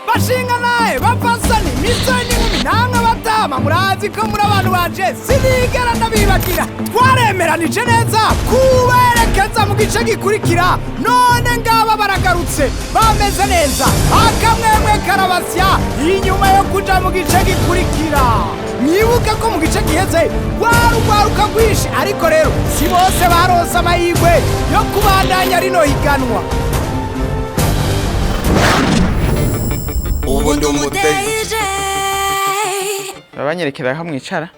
bashinga naye bapfasani misoyi n'inkumi namwe batama murazi ko muri abantu banje sinigera ndabibagira twaremeranije neza kuberekeza mu gice gikurikira none ngaba baragarutse bameze neza akamwemwe karabasya inyuma yo kuja mu gice gikurikira mwibuke ko mu gice giheze rwaruka rwinshi ariko rero si bose baronse amahirwe yo kubandanya rino higanwa ubu ndi umudeje babanyerekera aho mwicara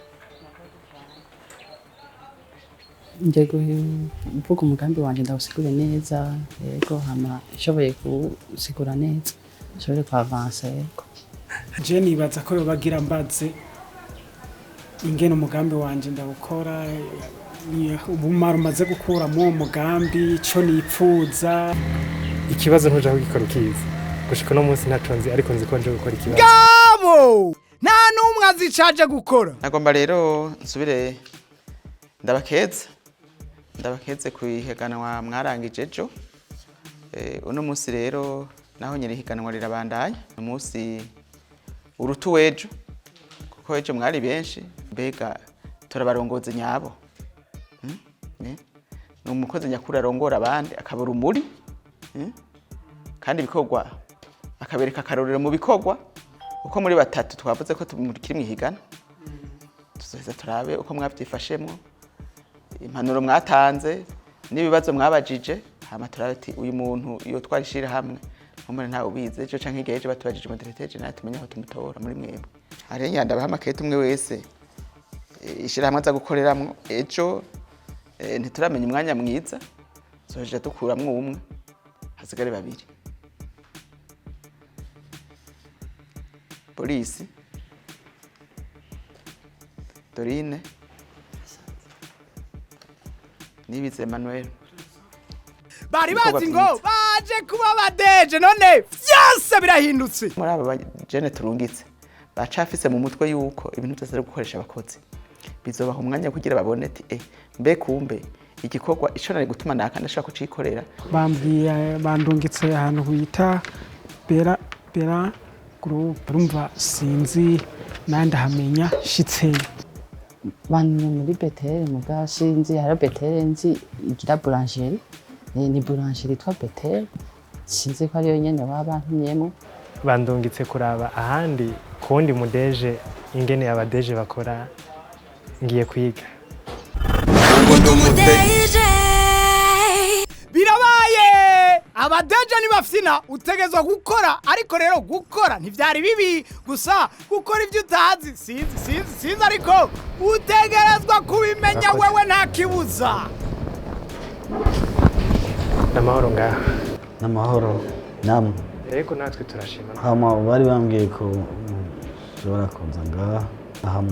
ngiye kuvuga umugambi wanjye ndawusigure neza yego hama ishoboye kusigura neza ishobore kuavansa yego je nibaza ko yobagira mbaze ingene umugambi wanje ndawukora ubumara umaze gukura mu mugambi ico nipfuza ikibazo ntuja kugikora ukiza gushika no munsi ntaconzi ariko nzi ko nje gukora ikibazo gabo nta numwe azicaje gukora nagomba rero nsubire ndabakeze kuiheganwa mwarangije ejo uno munsi rero naho nyiri higanwa rirabandanya umunsi urutu wejo kuko ejo mwari benshi mbega turabarongoze nyabo ni umukozi nyakuri arongora abandi akabura umuri kandi bikorwa akabereka akarorero mu bikorwa uko muri batatu twavuze ko tumurikira mwihigana tuzoheza turabe uko mwavyifashemwo impanuro mwatanze n'ibibazo mwabajije hama turabe ati uyu muntu iyo twarishira hamwe umwe nta ubize ejo canke igeje batubajije moderateje nawe tumenye aho tumutora muri mwebwe ari nyanda baha makete umwe wese ishira hamwe za gukoreramwo ejo ntituramenya umwanya mwiza zoje dukuramwo umwe hasigare babiri polisi Dorine Nibize Emmanuel bari bazi ngo baje kuba badeje none vyose birahindutse muri aba jene turungitse bacafise mu mutwe yuko ibintu byose ari gukoresha abakozi bizobaha umwanya kugira babone ati mbe kumbe igikorwa ico nari gutuma ndashaka kucikorera bambwiye bandungitse ahantu bita bera group rumva sinzi nanda hamenya shitse bani muri Betel muga sinzi hari Betel nzi igira boulangerie ni boulangerie twa Betel sinzi ko ariyo nyene babantumyemo bandungitse kuraba ahandi kundi mudeje ingene abadeje bakora ngiye kwiga birabaye abadeje nibafyina utegezwa gukora ariko rero gukora ntivyari bibi gusa gukora ivyo utazi sinzi ariko utegerezwa kubimenya wewe nta kibuza namahoro ngaha namahoro namwe yego natwe turashima hama bari bambwiye ko ushobora kuza ngaha aha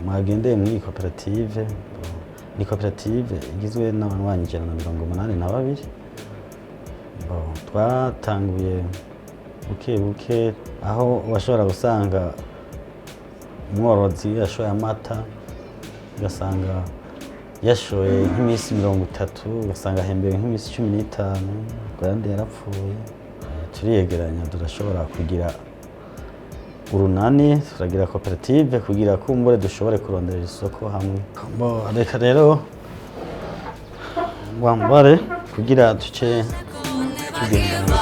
mwagendeye muri koperative ni koperative igizwe n'abanywanyi 182 twatanguye buke aho washobora gusanga umworozi yashoye amata ugasanga yashoye nk'imisi 30 ugasanga ahembewe nk'imisi 15 kandi yarapfuye turiyegeranya turashobora kugira urunani turagira koperative kugira kumbure dushobore kurondera isoko hamwe reka rero wambare kugira tuce tugenda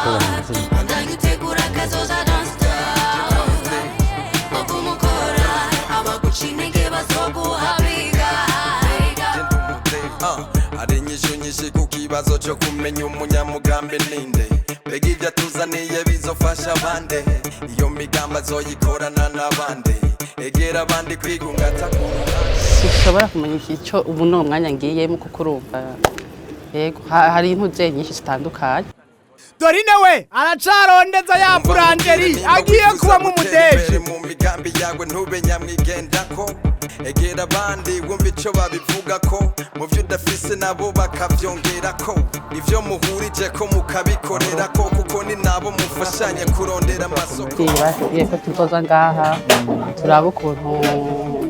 ari inyishu nyinshi ku kibazo cyo kumenya umunyamugambi ninde mbega ibyo atuzaniye bizofasha abandi iyo migambi azoyikorana n'abandi egera abandi kwigunga sinshobora kumenya icyo ubu no mwanya ngiyemo kuko urumva yego hari impuze nyinshi zitandukanye Dorine we aracarondeza ya burangeri agiye kuba mu mudeje mu migambi yawe ntube nyamwigendako egera abandi wumva icyo babivuga ko mu byo udafise nabo bakavyongera ko ivyo muhurije ko mukabikorera ko kuko ni nabo mufashanye kurondera amasoko batubwiye ko tuzoza ngaha turaba ukuntu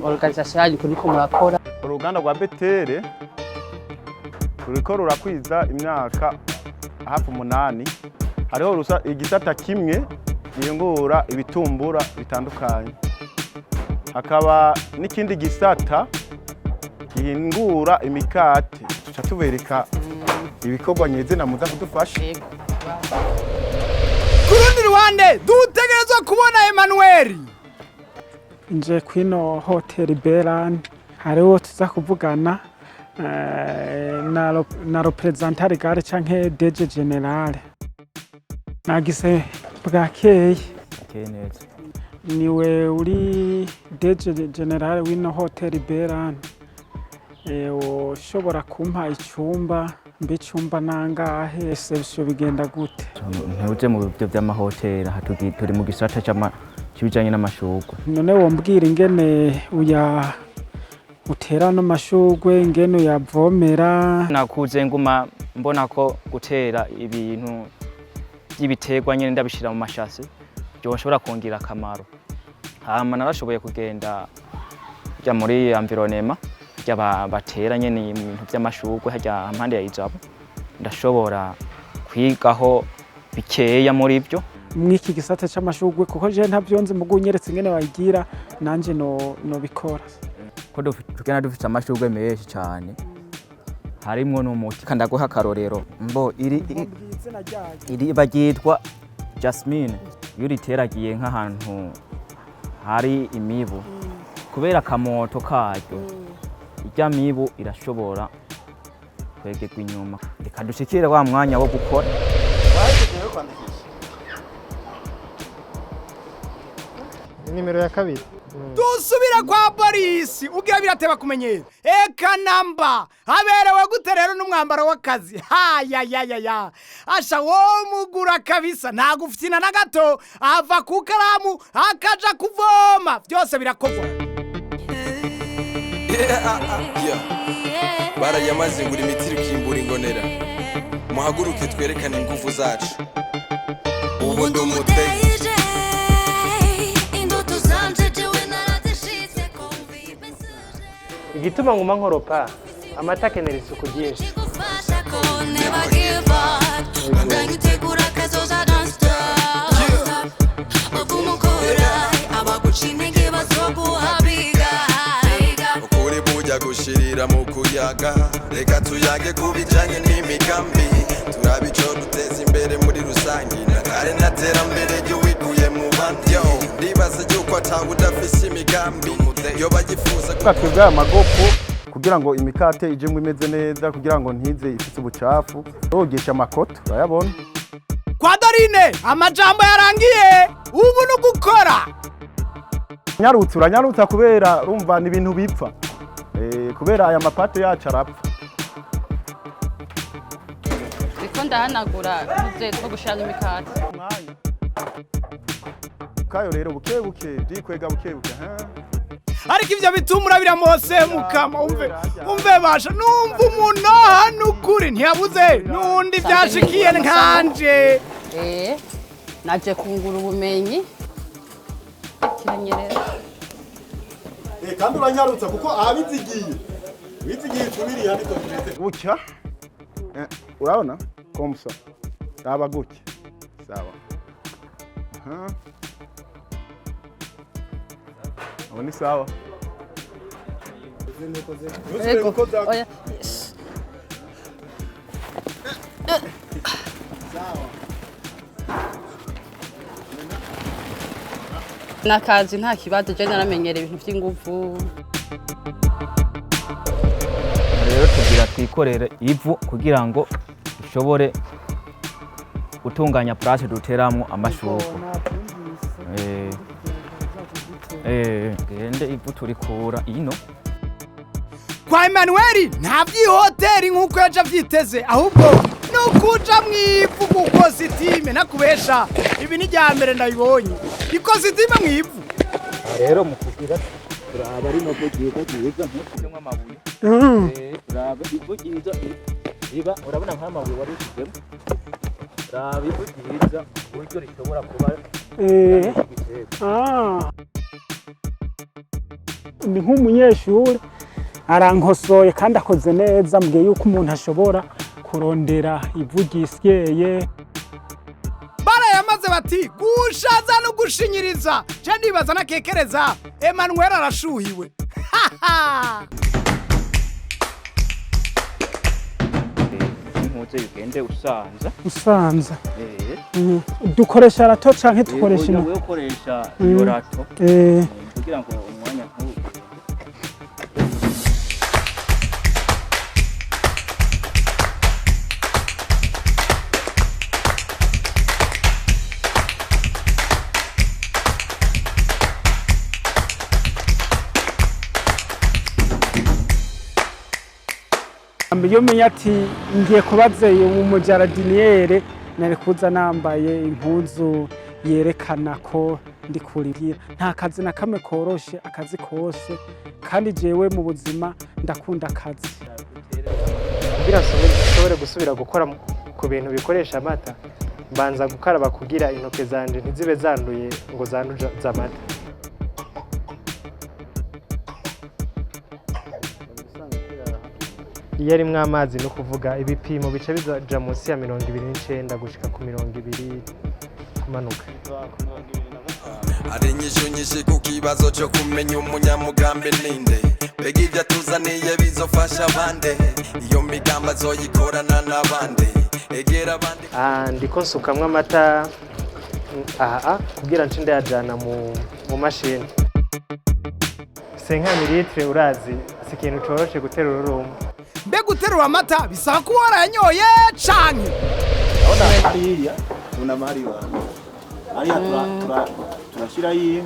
organisation yanyu kuriko murakora uruganda rwa Betel ruriko rurakwiza imyaka hafi 8. Hariho igisata kimwe gihingura ibitumbura bitandukanye, hakaba n'ikindi gisata gihingura imikate. Tuca tubereka ibikorwa nyezina muza kudufasha. Ku rundi ruhande dutegerezwa kubona Emmanuel nje kwino Hotel Beran, hariho tuza kuvugana na representante gare canke DG General. Nagise bwakeye neza. Niwe uri DG General wino Hotel Beran. Ushobora kumpa icyumba mbe cyumba nangahe service bigenda gute? Ntuje mu byo by'amahoteli turi mu gisata cy'ibijanye n'amashugwe. None wombwira ingene uya utera no mashugwe ingene uyavomera? Nakuze nguma mbona ko gutera ibintu by'ibiterwa nyene ndabishira mu mashasi byo bashobora kongira akamaro. Hama narashoboye kugenda bya muri environnement batera nyene mu bintu by'amashugwe hajya impande ya Ijabo, ndashobora kwigaho bikeya muri byo mwiki gisata c'amashugwe, kuko je ntavyonze mugunyeretse ingene bayigira nanje no bikora. Ko tugena dufite amashugwe menshi cyane, harimwo n'umuti kandaguha akarorero mbo iri bagitwa Jasmine. Iyo riteragiye nk'ahantu hari imibu, kubera akamoto karyo ijya mibu irashobora kwegerwa inyuma. Reka dushikire wa mwanya wo gukora. Nimero ya 2. Dusubira kwa polisi ugira birateba kumenyera. Eka namba haberewe gute rero n'umwambaro w'akazi. Ya asha wo mugura kabisa ntaguftina na gato, ava ku karamu akaja kuvoma byose birakorwa. Barayamaze ngura imitiri kimbura ingonera, muhaguruke twerekane ingufu zacu. Ubu ndumuteje indoto zanje jewe narazishitse ko mvibese. Igituma nguma nkoropa amata akenera isuku ryinshi. Ukuri bujya gushirira mu kuyaga, reka tuyage kubijanye n'imigambi, turabe ico duteza imbere muri rusangi, nakare naterambere ry'uwikuye mu bandi. Ndibaza yuko atawe udafise imigambi yo bagifuza twebwe amagopo kugira ngo imikate ijemwe imeze neza, kugira ngo ntize ifite ubucafu, rogesha amakoto urayabona. Kwa Dorine amajambo yarangiye, ubu no gukora. Uranyarutsa kubera rumva ni ibintu bipfa, kubera aya mapate yacu arapfa. Ndiko ndahanagura muze two gushanga imikate. Kayo rero bukebuke byikwega bukebuke ariko ivyo bitumura biramose mukama umve basha numva umuntu hano kuri ntiyabuze nundi byashikiye nkanje. Naje kungura ubumenyi kiranyerera. Kandi uranyarutsa kuko abizigiye tubiri handi tubirete gucya. Urabona komsa aba gucya sawa. Ni sawa. Oya. Nakazi nta kibazo, je naramenyera ibintu by'ingufu. Rero tugira twikorere ivu kugira ngo ishobore gutunganya place duteramo amashugwe. Gende ivu turikura ino. Kwa Emmanuel nta by'ihoteli nk'uko yaje avyiteze, ahubwo no kuja mwivu ku kositime nakubesha. Ibi ni rya mbere ndabibonye ikositime mwivu. Rero mukugira turaba ari no kugiza nk'uko amabuye. Turaba ivugiza iba urabona nk'amabuye wari ukizemo. Turaba ivugiza uburyo rishobora kuba ni nk'umunyeshuri arankosoye kandi akoze neza mbwiye yuko umuntu ashobora kurondera ivu ryisyeye. barayamaze bati gushaza no gushinyiriza. Je ndibaza nakekereza Emmanuel arashuhiwe. impuzu ugende usanza dukoresha rato canke dukoresha wewe ukoresha iyo rato kugira ngo umwanya nk'uwo. iyo menya ati ngiye kubazeye umujaradiniere nari kuza nambaye impuzu yerekana ko ndi kurigira. Nta kazi na kamwe koroshe, akazi kose, kandi jewe mu buzima ndakunda akazi. kugira nshobore gusubira gukora ku bintu bikoresha amata mbanza gukaraba kugira intoke zanje ntizibe zanduye ngo zanduze amata. iyo arimwo amazi no kuvuga ibipimo bice bizaja munsi ya 29 gushika ku 20 kumanuka. ari inyishu nyinshi ku kibazo cyo kumenya umunyamugambi ninde, mbega ibyo atuzaniye bizofasha abandi, iyo migambi azoyikorana n'abandi, egera abandi. ndiko nsukamwo amata kugira nce ndayajana mu mashini. 5 mililitre urazi si ikintu coroshe guterura urumva. Mbe guterura amata bisaba ko warayanyoye canke Ona hariya una mari wa. Hariya turashira yi.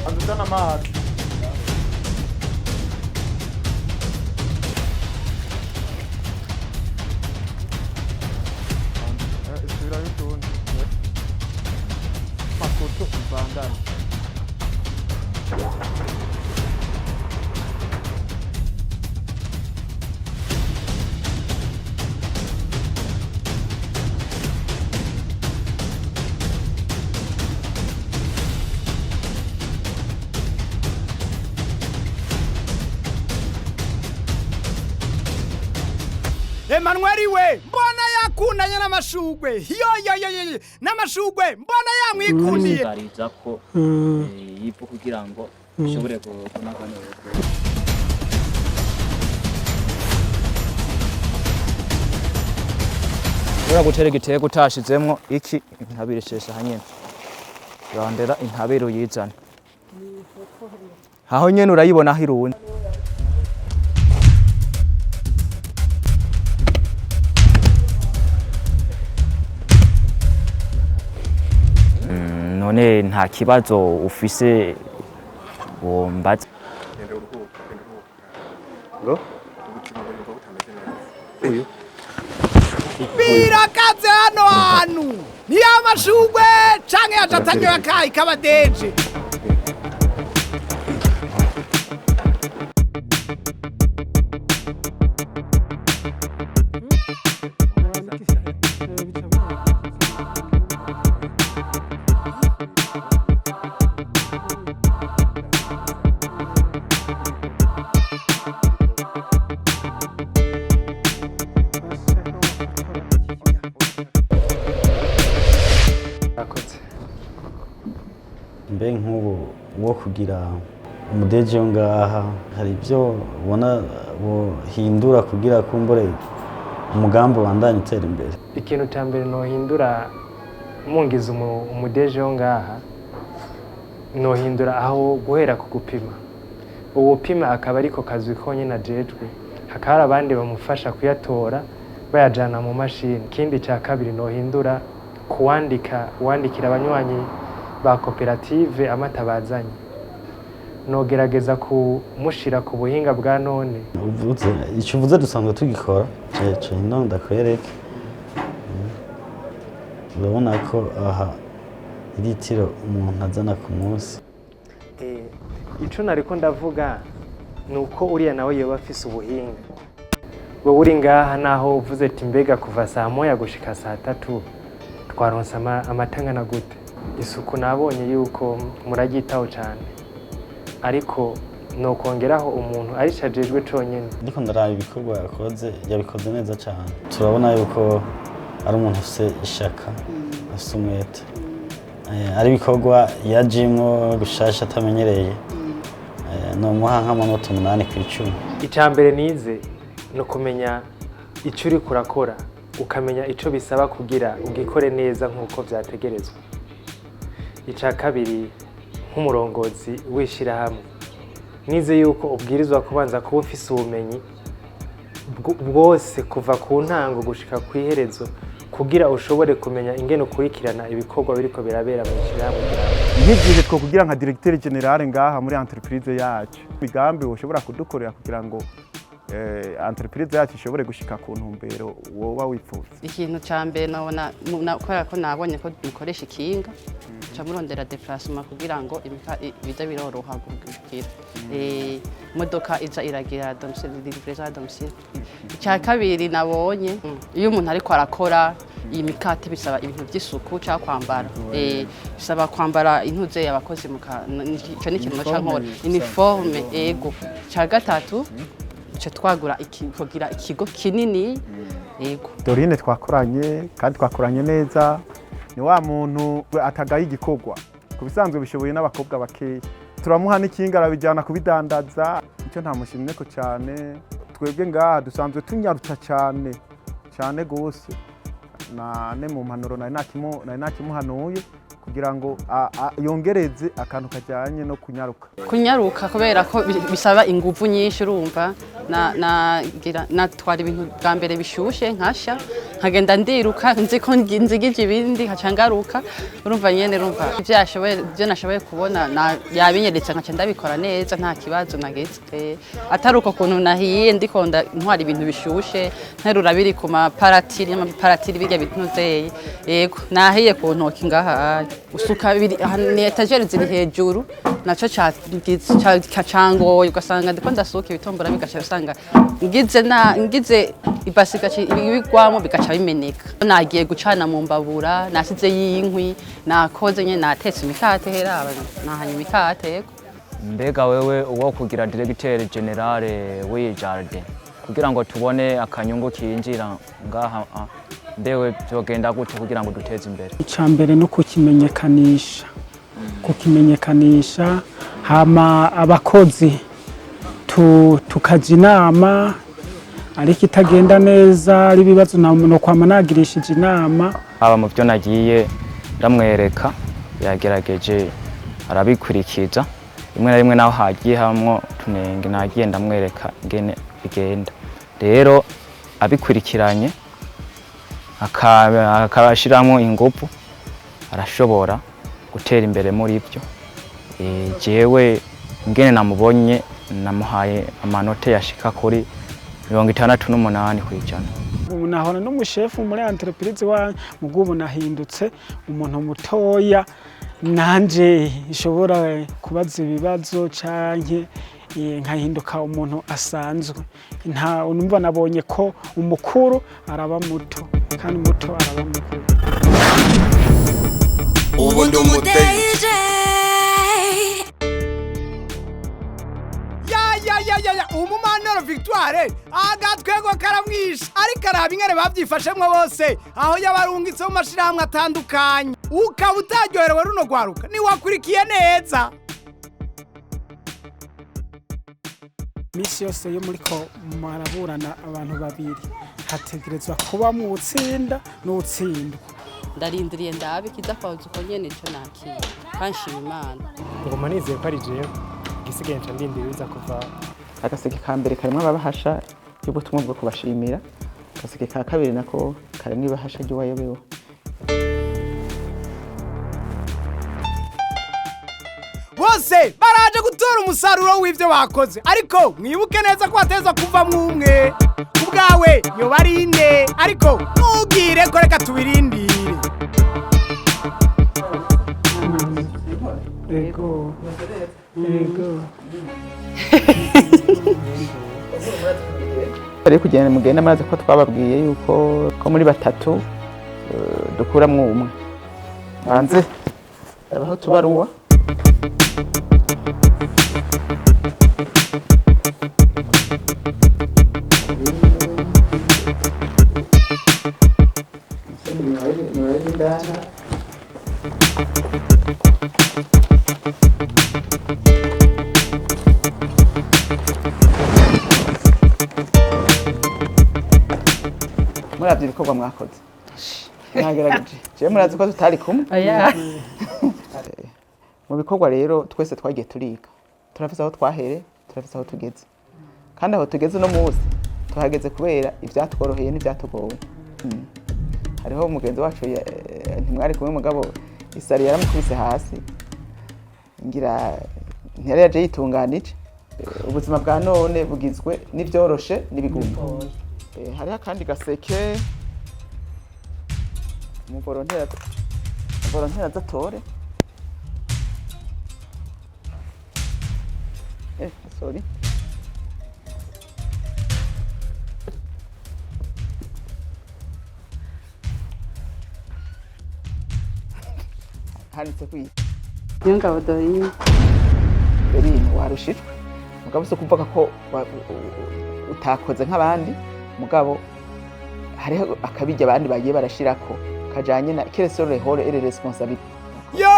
Andutana mazi. Isubira yutundi. Makoto mbandana. Emmanuel we mbona yakundanye n'amashugwe yo n'amashugwe mbona yamwikundiye Bariza ko yifu kugira ngo ushobore kunaka neza. Ura gutera igitego utashizemwo iki intabire shesha hanyene. Rondera intabire uyizana. Aho nyene urayibona aho irundi. None nta kibazo ufise wombaza. birakaze hano hantu ni amashugwe canke yajatanyo yakayi kabadeje. mbe nk'ubu wo kugira umudeje ngaha hari ibyo ubona bohindura kugira kumbure umugambi wandanye utera imbere. Ikintu cya mbere nohindura mungize umudeje ngaha nohindura aho guhera ku gupima. Ubupima akaba ariko kazi konyine ajejwe, hakaba abandi bamufasha kuyatora bayajana mu mashini. Ikindi cya kabiri nohindura wandikira abanywanyi ba koperative amata bazanye, nogerageza kumushira ku buhinga bwa none. Icyo uvuze dusanzwe tugikora ino ndakwereke, urabona ko aha litiro umuntu azana ku munsi. Icyo nariko ndavuga ni uko uriya nawe yoba afise ubuhinga. Wowe uri ngaha naho uvuze ati mbega kuva saa moya gushika saa tatu twaronse amata angana gute. Isuku nabonye yuko muragitaho cyane, ariko nokongeraho umuntu arishajejwe conyene. Ndiko ndaraba ibikorwa yabikoze neza cyane. Turabona yuko ari umuntu afise ishaka, afise umwete, ari ibikorwa yajimwo gushasha atamenyereye. Nomuha nk'amanota 8 ku 10. Icya mbere nize no kumenya icyo uri kurakora, ukamenya icyo bisaba kugira ugikore neza nk'uko byategerezwa. Icya kabiri nk'umurongozi w'ishyirahamwe nize yuko ubwirizwa kubanza kuba ufise ubumenyi bwose kuva ku ntango gushika ku iherezo kugira ushobore kumenya ingene ukurikirana ibikorwa biriko birabera mu ishyirahamwe ryawe. Nk'igihe two kugira nka directeur general ngaha muri entreprise yacu, migambi ushobora kudukorera kugira ngo entreprise yacu ishobore gushika ku ntumbero woba wifuza. Ikintu cya mbere kubera ko nabonye ko dukoresha ikinga camurondera déplacement kugira ngo biza biroroha gukira. Imodoka iza iragira domicile livraison domicile. Icya kabiri nabonye iyo umuntu ariko arakora iyi mikate bisaba ibintu by'isuku cyangwa kwambara. Bisaba kwambara intuze y'abakozi icyo ni ikintu cy'ankora uniforme. Ego cya gatatu cyo twagura kugira ikigo kinini. Ego Dorine twakoranye kandi twakoranye neza, ni wa muntu atagaye igikorwa. Kubisanzwe bishoboye n'abakobwa bakeya, turamuha n'ikinga arabijyana kubidandaza. Icyo ntamushimye ko cyane, twebwe ngaha dusanzwe tunyarutsa cyane gose. Ne mu mpanuro nari nakimuhanuye kugira ngo yongereze akantu kajyanye no kunyaruka kubera ko bisaba ingufu nyinshi. Urumva natwara ibintu bwa mbere bishushe nkasha nkagenda ndiruka nzi ko nzigije ibindi nkaca ngaruka. Urumva nyene ibyo nashoboye kubona yabinyeretse nkaca ndabikora neza nta kibazo nagize. Atari uko kuntu nahiye ndikonda ntwara ibintu bishushe nterura biri ku maparatiri bijya bituzeye. Yego nahiye ku ntoki ngaha usuka biri ni etajeri ziri hejuru naco cyacangoye ugasanga ndiko ndasuka ibitombora bigaca usanga ngize ibasika ibigwamo bigaca bimeneka. Nagiye gucana mu mbabura nasize yinkwi nakoze nye natetse imikate hera nahanye imikate. Yego mbega wewe uwo kugira directeur general w'iyi jardin kugira ngo tubone akanyungu kinjira ngaha mbewe byogenda gute kugira ngo duteze imbere? Icya mbere no kukimenyekanisha hama abakozi tukaja inama, ariko itagenda neza ari ibibazo no kwama nagirishije inama. Aba mu byo nagiye ndamwereka yagerageje arabikurikiza, rimwe na rimwe naho hagiye hamwe tunenge nagiye ndamwereka ingene bigenda. Rero abikurikiranye akabashiramo ingufu arashobora gutera imbere muri byo. Jewe ingene namubonye namuhaye amanota yashika kuri 68 kwijana. Nahora n'umushefu muri entreprise wa mugubu nahindutse umuntu mutoya nanje ishobora kubaza ibibazo canke nkahinduka umuntu asanzwe. Nta unumva nabonye ko umukuru araba muto kandi muto araba mukuru. Ubu ndumuteje umumanoro Victoire agatwego karamwisha ariko araba ingene bavyifashemwo bose aho yabarungitse mu mashirahamwe atandukanye. ukaba utaryoherewe runo rwaruka ntiwakurikiye neza. Misi yose yo muriko maraburana abantu babiri hategerezwa kuba mu utsinda n'utsindwa. ndarindiriye ndabe kidafaza uko nyene cyo nakira kanshima Imana. ngoma nizeye ko ari jewe igisigaye nca ndindiriye biza kuva. Agaseke ka mbere karimo abahasha y'ubutumwa bwo kubashimira, agaseke ka kabiri nako karimo ibahasha ry'uwayobewe. Bose baraje gutora umusaruro w'ivyo bakoze, ariko mwibuke neza ko bateza kuva mwumwe ubwawe yo barinde, ariko ntugire ko reka tubirindire. Ego. Ari kugenda mugenda amaze ko twababwiye yuko ko muri batatu dukuramwo umwe. Hanze abaho tubaruwa. Muravye ibikorwa mwakoze. Nagerageje. Je murazi ko tutari kumwe. Mu bikorwa rero twese twagiye turiga. Turafise aho twahere, turafise aho tugeze. Kandi aho tugeze no muzi tuhageze kubera ivyatworoheye n'ivyatugoye. Hariho umugenzi wacu ntimwari kumwe mugabo isari yaramukubise hasi. Ngira ntiyari yaje yitunganije. Ubuzima bwa none bugizwe n'ivyoroshe n'ibigumba. Hariho kandi gaseke mu volontera zatore. Sorry. Handitse kwi. Nyongabo Dorine. Dorine warushijwe. Mugabo so kuvuga ko utakoze nk'abandi, mugabo hariho akabijya abandi bagiye barashirako kajanye na keresore hore ere responsabilité. Yo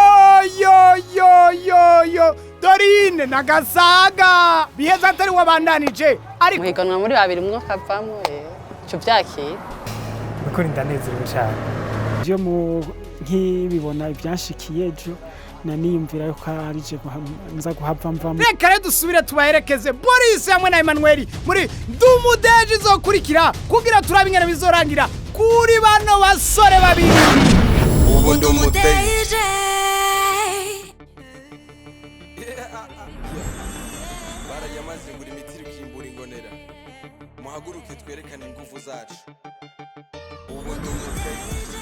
Dorine nagasaga biheza atari wabandanije, ariko muhiganwa muri babiri mwo kavamwe cyo byakira. Ukuri ndanezerewe cyane. Je mu nkibibona ibyanshikiye ejo naniyumvira yuko arije nza guhava mvamo. Reka rero dusubire tubaherekeze Boris hamwe na Emmanuel muri Ndumudeje izokurikira kugira turabe ingene bizorangira kuri bano basore babiri. Ubu Ndumudeje barayamaze ngura imitiri kimbura ingonera, muhaguruke twerekane ingufu zacu. Ubu Ndumudeje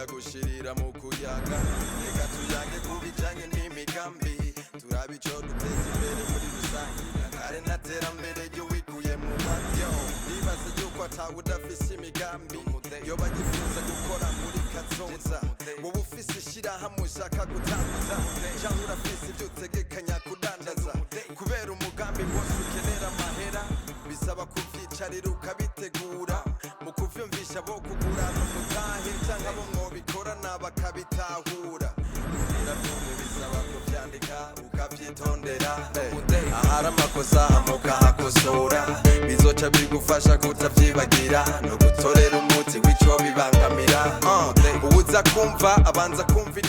gushirira mu kuyaga, reka tuyange kubijanye n'imigambi, turabe ico duteza imbere muri rusange, kare naterambere ryo wikuye mu matyo, nibaza yuko atawe udafise imigambi yoba yifuza gukora muri kazoza, wowe ufise ishirahamwe ushaka gutanguza canke urafise ivyo utegekanya kudandaza, kubera umugambi wose ukenera amahera bisaba kuvyicarira ukabitegura, mu kuvyumvisha bo kugurana umutahe canke abo mwobikorana bakabitahura, kugira vyumve bisaba kuvyandika ukavyitondera, ahari amakosa mukahakosora, bizoca bigufasha kutavyibagira no gutorera umuti w'ico bibangamira. Uwuza kumva abanza kumva